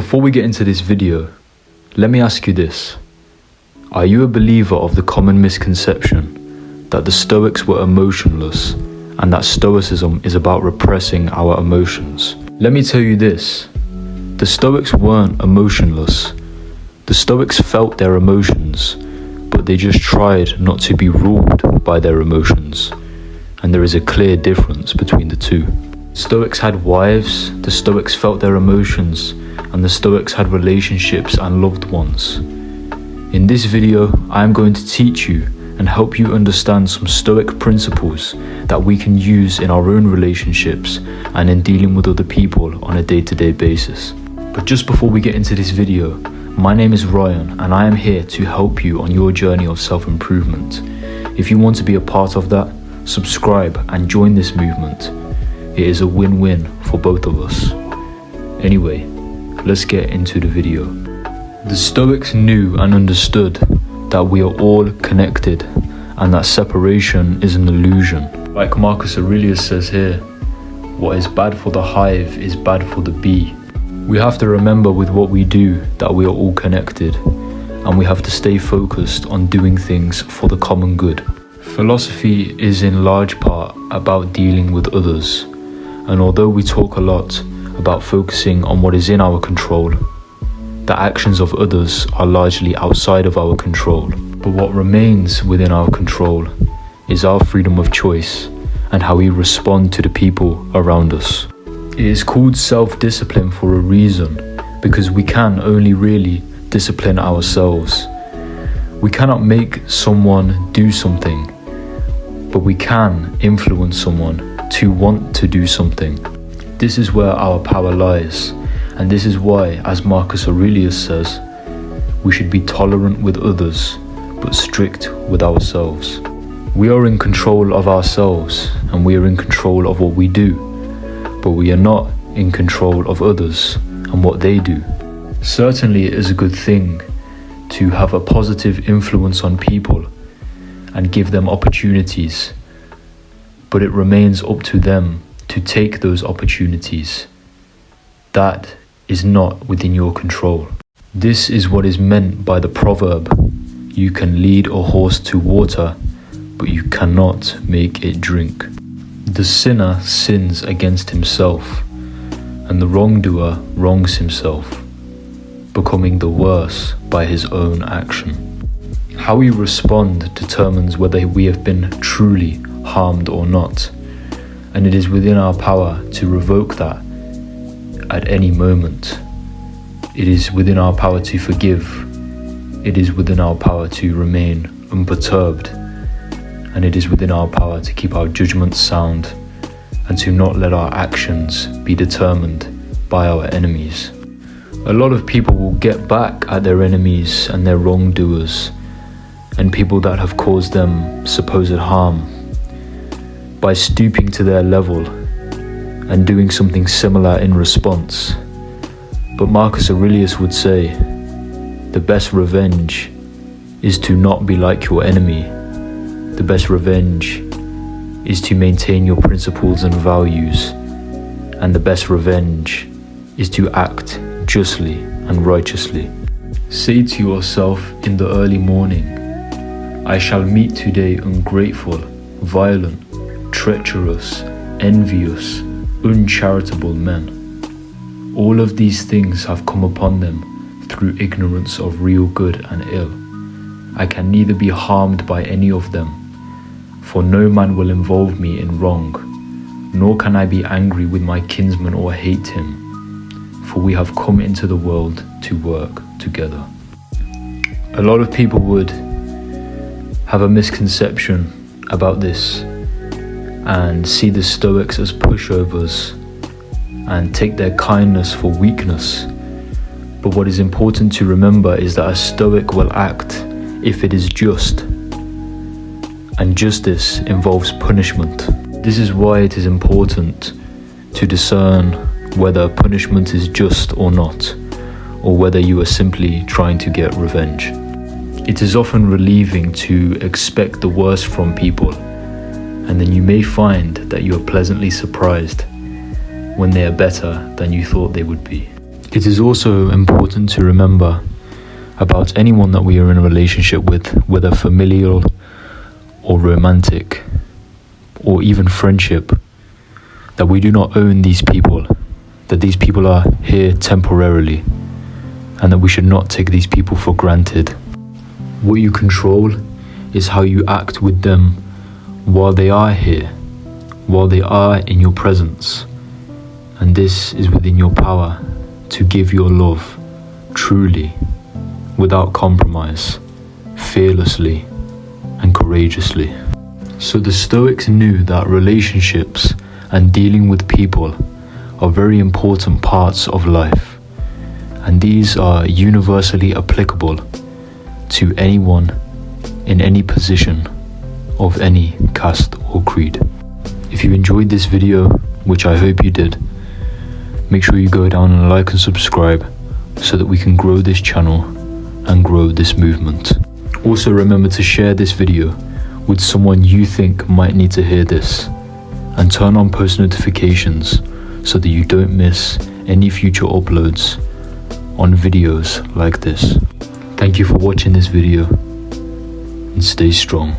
Before we get into this video, let me ask you this. Are you a believer of the common misconception that the Stoics were emotionless and that Stoicism is about repressing our emotions? Let me tell you this. The Stoics weren't emotionless. The Stoics felt their emotions, but they just tried not to be ruled by their emotions. And there is a clear difference between the two. Stoics had wives, the Stoics felt their emotions, and the Stoics had relationships and loved ones. In this video, I am going to teach you and help you understand some Stoic principles that we can use in our own relationships and in dealing with other people on a day-to-day basis. But just before we get into this video, my name is Ryan and I am here to help you on your journey of self-improvement. If you want to be a part of that, subscribe and join this movement. It is a win-win for both of us. Anyway, let's get into the video. The Stoics knew and understood that we are all connected and that separation is an illusion. Like Marcus Aurelius says here, what is bad for the hive is bad for the bee. We have to remember with what we do that we are all connected, and we have to stay focused on doing things for the common good. Philosophy is in large part about dealing with others, and although we talk a lot about focusing on what is in our control, the actions of others are largely outside of our control. But what remains within our control is our freedom of choice and how we respond to the people around us. It is called self-discipline for a reason, because we can only really discipline ourselves. We cannot make someone do something, but we can influence someone to want to do something. This is where our power lies, and this is why, as Marcus Aurelius says, we should be tolerant with others, but strict with ourselves. We are in control of ourselves, and we are in control of what we do, but we are not in control of others and what they do. Certainly it is a good thing to have a positive influence on people and give them opportunities, but it remains up to them to take those opportunities. That is not within your control. This is what is meant by the proverb, you can lead a horse to water, but you cannot make it drink. The sinner sins against himself, and the wrongdoer wrongs himself, becoming the worse by his own action. How we respond determines whether we have been truly harmed or not, and it is within our power to revoke that at any moment. It is within our power to forgive. It is within our power to remain unperturbed, and it is within our power to keep our judgments sound and to not let our actions be determined by our enemies. A lot of people will get back at their enemies and their wrongdoers and people that have caused them supposed harm by stooping to their level and doing something similar in response. But Marcus Aurelius would say, the best revenge is to not be like your enemy. The best revenge is to maintain your principles and values. And the best revenge is to act justly and righteously. Say to yourself in the early morning, I shall meet today ungrateful, violent, treacherous, envious, uncharitable men. All of these things have come upon them through ignorance of real good and ill. I can neither be harmed by any of them, for no man will involve me in wrong, nor can I be angry with my kinsman or hate him, for we have come into the world to work together. A lot of people would have a misconception about this and see the Stoics as pushovers and take their kindness for weakness. But what is important to remember is that a Stoic will act if it is just, and justice involves punishment. This is why it is important to discern whether punishment is just or not, or whether you are simply trying to get revenge. It is often relieving to expect the worst from people, and then you may find that you are pleasantly surprised when they are better than you thought they would be. It is also important to remember about anyone that we are in a relationship with, whether familial or romantic or even friendship, that we do not own these people, that these people are here temporarily, and that we should not take these people for granted. What you control is how you act with them while they are here, while they are in your presence. And this is within your power to give your love truly, without compromise, fearlessly and courageously. So the Stoics knew that relationships and dealing with people are very important parts of life, and these are universally applicable to anyone in any position of any caste or creed. If you enjoyed this video, which I hope you did, make sure you go down and like and subscribe so that we can grow this channel and grow this movement. Also remember to share this video with someone you think might need to hear this, and turn on post notifications so that you don't miss any future uploads on videos like this. Thank you for watching this video, and stay strong.